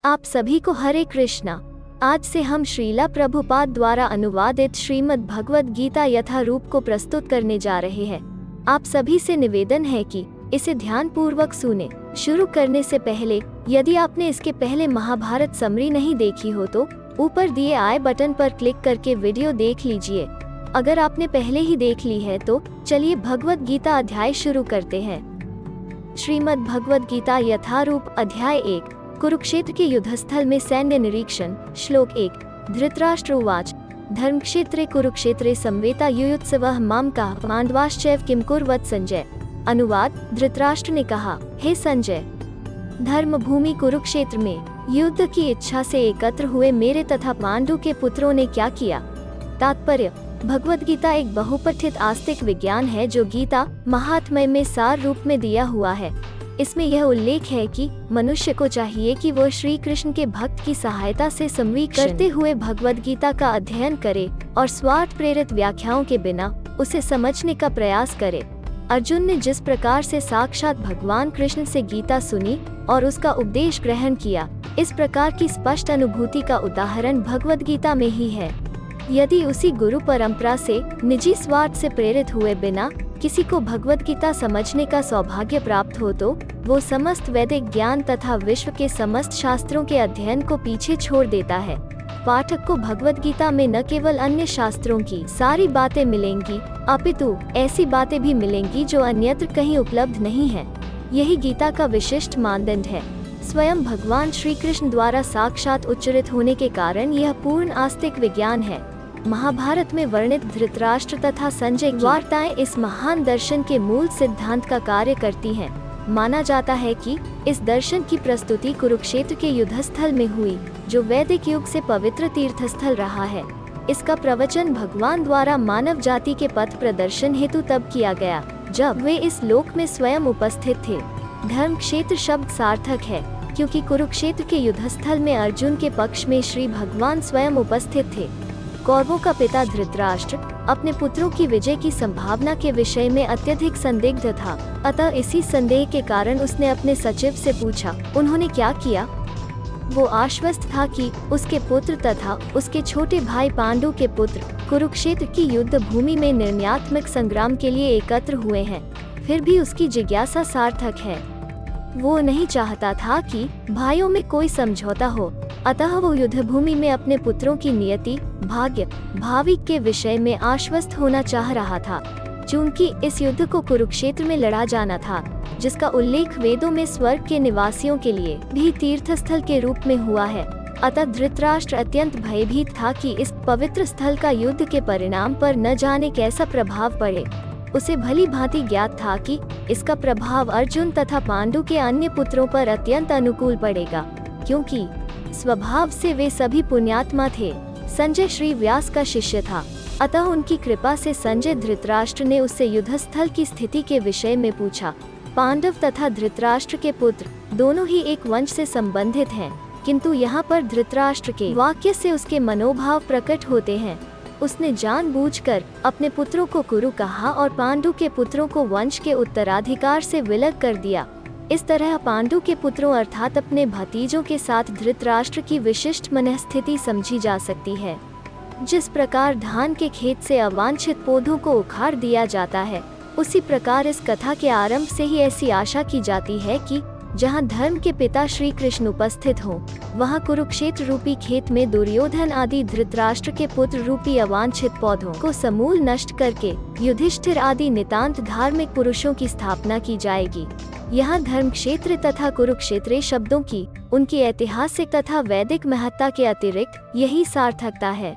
आप सभी को हरे कृष्णा। आज से हम श्रीला प्रभुपाद द्वारा अनुवादित श्रीमद् भगवद गीता यथारूप को प्रस्तुत करने जा रहे हैं। आप सभी से निवेदन है कि इसे ध्यान पूर्वक सुने। शुरू करने से पहले यदि आपने इसके पहले महाभारत समरी नहीं देखी हो तो ऊपर दिए आई बटन पर क्लिक करके वीडियो देख लीजिए। अगर आपने पहले ही देख ली है तो चलिए भगवद गीता अध्याय शुरू करते हैं। श्रीमद् भगवद गीता यथारूप अध्याय 1 कुरुक्षेत्र के युद्धस्थल में सैन्य निरीक्षण। श्लोक 1 धृतराष्ट्र उवाच धर्मक्षेत्रे कुरुक्षेत्रे संवेता युयुत्सवः माम का पांडवाश्चैव किम कुर्वत संजय। अनुवाद धृतराष्ट्र ने कहा, हे संजय, धर्म भूमि कुरुक्षेत्र में युद्ध की इच्छा से एकत्र हुए मेरे तथा पांडु के पुत्रों ने क्या किया। तात्पर्य, भगवद गीता एक बहुपठित आस्तिक विज्ञान है जो गीता महात्म्य में सार रूप में दिया हुआ है। इसमें यह उल्लेख है कि मनुष्य को चाहिए कि वो श्री कृष्ण के भक्त की सहायता से संवीक्षण करते हुए भगवद गीता का अध्ययन करे और स्वार्थ प्रेरित व्याख्याओं के बिना उसे समझने का प्रयास करे। अर्जुन ने जिस प्रकार से साक्षात भगवान कृष्ण से गीता सुनी और उसका उपदेश ग्रहण किया, इस प्रकार की स्पष्ट अनुभूति का उदाहरण भगवद गीता में ही है। यदि उसी गुरु परंपरा से निजी स्वार्थ से प्रेरित हुए बिना किसी को भगवद गीता समझने का सौभाग्य प्राप्त हो तो वो समस्त वैदिक ज्ञान तथा विश्व के समस्त शास्त्रों के अध्ययन को पीछे छोड़ देता है। पाठक को भगवद गीता में न केवल अन्य शास्त्रों की सारी बातें मिलेंगी अपितु ऐसी बातें भी मिलेंगी जो अन्यत्र कहीं उपलब्ध नहीं है। यही गीता का विशिष्ट मानदंड है। स्वयं भगवान श्री कृष्ण द्वारा साक्षात उच्चरित होने के कारण यह पूर्ण आस्तिक विज्ञान है। महाभारत में वर्णित धृतराष्ट्र तथा संजय की वार्ताएं इस महान दर्शन के मूल सिद्धांत का कार्य करती हैं। माना जाता है कि इस दर्शन की प्रस्तुति कुरुक्षेत्र के युद्धस्थल में हुई, जो वैदिक युग से पवित्र तीर्थस्थल रहा है। इसका प्रवचन भगवान द्वारा मानव जाति के पथ प्रदर्शन हेतु तब किया गया जब वे इस लोक में स्वयं उपस्थित थे। धर्म क्षेत्र शब्द सार्थक है क्योंकि कुरुक्षेत्र के युद्धस्थल में अर्जुन के पक्ष में श्री भगवान स्वयं उपस्थित थे। कौरवों का पिता धृतराष्ट्र अपने पुत्रों की विजय की संभावना के विषय में अत्यधिक संदिग्ध था, अतः इसी संदेह के कारण उसने अपने सचिव से पूछा, उन्होंने क्या किया। वो आश्वस्त था कि उसके पुत्र तथा उसके छोटे भाई पांडु के पुत्र कुरुक्षेत्र की युद्ध भूमि में निर्णयात्मक संग्राम के लिए एकत्र हुए हैं। फिर भी उसकी जिज्ञासा सार्थक है। वो नहीं चाहता था कि भाइयों में कोई समझौता हो, अतः वो युद्ध भूमि में अपने पुत्रों की नियति, भाग्य, भावी के विषय में आश्वस्त होना चाह रहा था। चूंकि इस युद्ध को कुरुक्षेत्र में लड़ा जाना था, जिसका उल्लेख वेदों में स्वर्ग के निवासियों के लिए भी तीर्थस्थल के रूप में हुआ है, अतः धृतराष्ट्र अत्यंत भयभीत था कि इस पवित्र स्थल का युद्ध के परिणाम पर न जाने कैसा प्रभाव पड़े। उसे भली भांति ज्ञात था कि इसका प्रभाव अर्जुन तथा पांडु के अन्य पुत्रों पर अत्यंत अनुकूल पड़ेगा, क्योंकि स्वभाव से वे सभी पुण्यात्मा थे। संजय श्री व्यास का शिष्य था, अतः उनकी कृपा से संजय धृतराष्ट्र ने उससे युद्धस्थल की स्थिति के विषय में पूछा। पांडव तथा धृतराष्ट्र के पुत्र दोनों ही एक वंश से संबंधित हैं, किंतु यहाँ पर धृतराष्ट्र के वाक्य से उसके मनोभाव प्रकट होते हैं। उसने जानबूझकर अपने पुत्रों को कुरु कहा और पांडु के पुत्रों को वंश के उत्तराधिकार से विलग कर दिया। इस तरह पांडु के पुत्रों अर्थात अपने भतीजों के साथ धृतराष्ट्र की विशिष्ट मनःस्थिति समझी जा सकती है। जिस प्रकार धान के खेत से अवांछित पौधों को उखाड़ दिया जाता है, उसी प्रकार इस कथा के आरंभ से ही ऐसी आशा की जाती है कि जहां धर्म के पिता श्री कृष्ण उपस्थित हों, वहां कुरुक्षेत्र रूपी खेत में दुर्योधन आदि धृतराष्ट्र के पुत्र रूपी अवांछित पौधों को समूल नष्ट करके युधिष्ठिर आदि नितांत धार्मिक पुरुषों की स्थापना की जाएगी। यहाँ धर्म क्षेत्र तथा कुरुक्षेत्र शब्दों की उनकी ऐतिहासिक तथा वैदिक महत्ता के अतिरिक्त यही सार्थकता है।